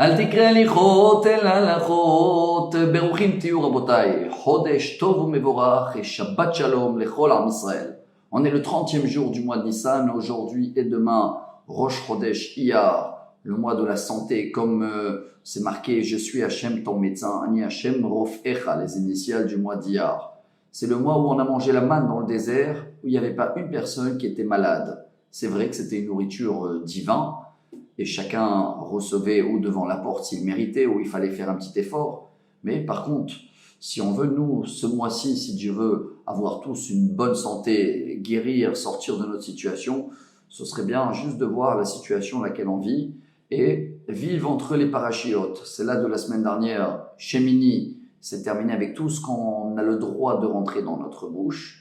אל תקרא לי חוט אלא לחוט, ברוכים תהיו רבותיי, חודש טוב ומבורך et Shabbat Shalom לכל עם ישראל. On est le 30e jour du mois de Nissan, aujourd'hui et demain, Rosh Chodesh Iyar, le mois de la santé, comme c'est marqué, je suis Hachem ton médecin, Ani Hachem Rofecha, les initiales du mois d'Iyar. C'est le mois où on a mangé la manne dans le désert, où il n'y avait pas une personne qui était malade. C'est vrai que c'était une nourriture divine, et chacun recevait ou devant la porte s'il méritait, ou il fallait faire un petit effort. Mais par contre, si on veut, nous, ce mois-ci, si Dieu veut, avoir tous une bonne santé, guérir, sortir de notre situation, ce serait bien juste de voir la situation dans laquelle on vit et vivre entre les parachiotes. C'est là de la semaine dernière, Shemini, c'est terminé avec tout ce qu'on a le droit de rentrer dans notre bouche.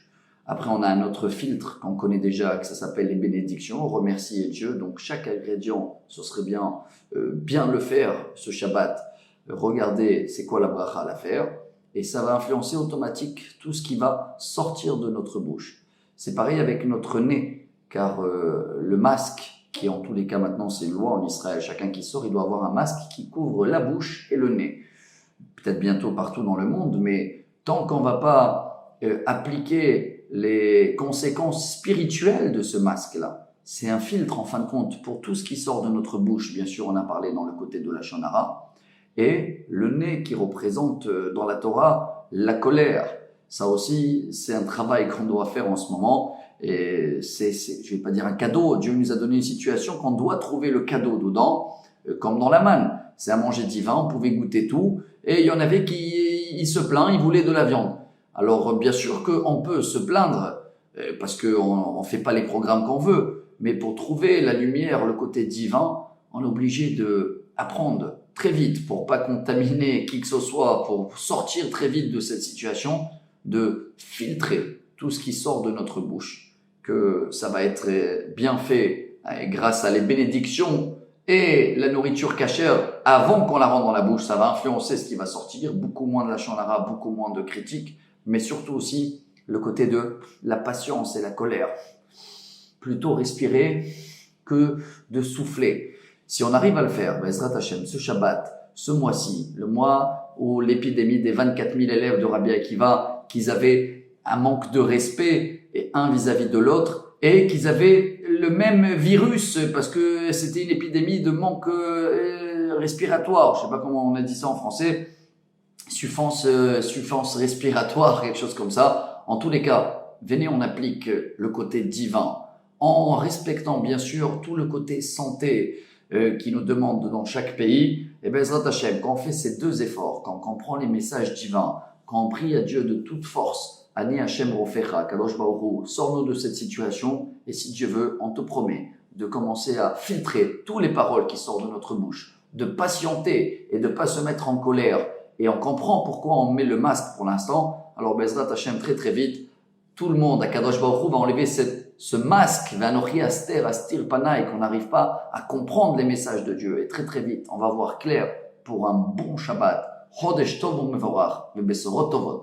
Après, on a un autre filtre qu'on connaît déjà, que ça s'appelle les bénédictions, remercier Dieu. Donc, chaque ingrédient, ce serait bien le faire, ce Shabbat. Regardez, c'est quoi la bracha à faire. Et ça va influencer automatique tout ce qui va sortir de notre bouche. C'est pareil avec notre nez, car le masque, qui en tous les cas maintenant, c'est une loi en Israël, chacun qui sort, il doit avoir un masque qui couvre la bouche et le nez. Peut-être bientôt partout dans le monde, mais tant qu'on ne va pas appliquer les conséquences spirituelles de ce masque-là. C'est un filtre, en fin de compte, pour tout ce qui sort de notre bouche. Bien sûr, on a parlé dans le côté de la Shonara. Et le nez qui représente dans la Torah la colère. Ça aussi, c'est un travail qu'on doit faire en ce moment. Et je vais pas dire un cadeau. Dieu nous a donné une situation qu'on doit trouver le cadeau dedans, comme dans la manne. C'est un manger divin, on pouvait goûter tout. Et il y en avait qui se plaignent, ils voulaient de la viande. Alors, bien sûr qu'on peut se plaindre parce qu'on ne fait pas les programmes qu'on veut. Mais pour trouver la lumière, le côté divin, on est obligé d'apprendre très vite pour pas contaminer qui que ce soit, pour sortir très vite de cette situation, de filtrer tout ce qui sort de notre bouche. Que ça va être bien fait grâce à les bénédictions et la nourriture cachère avant qu'on la rentre dans la bouche. Ça va influencer ce qui va sortir. Beaucoup moins de la shonara, beaucoup moins de critiques. Mais surtout aussi le côté de la patience et la colère. Plutôt respirer que de souffler. Si on arrive à le faire, Bezrat Hashem, ce Shabbat, ce mois-ci, le mois où l'épidémie des 24 000 élèves de Rabbi Akiva, qu'ils avaient un manque de respect et un vis-à-vis de l'autre, et qu'ils avaient le même virus parce que c'était une épidémie de manque respiratoire. Je sais pas comment on a dit ça en français. Suffisance respiratoire, quelque chose comme ça. En tous les cas, venez, on applique le côté divin en respectant bien sûr tout le côté santé qui nous demande dans chaque pays. Et bien, Bezrat Hashem, quand on fait ces deux efforts, quand on prend les messages divins, quand on prie à Dieu de toute force, Ani Hashem Rofecha, Kadosh Baruch Hu, sors-nous de cette situation, et si Dieu veut, on te promet de commencer à filtrer toutes les paroles qui sortent de notre bouche, de patienter et de pas se mettre en colère. Et on comprend pourquoi on met le masque pour l'instant. Alors, Bezrat Hashem, très très vite, tout le monde, à Kadosh Baruch Hu, va enlever ce masque, Vanochi Aster, Astir Panay, qu'on n'arrive pas à comprendre les messages de Dieu. Et très très vite, on va voir clair pour un bon Shabbat. Chodesh Tov u'Mevorach, ve'Besorot Tovot.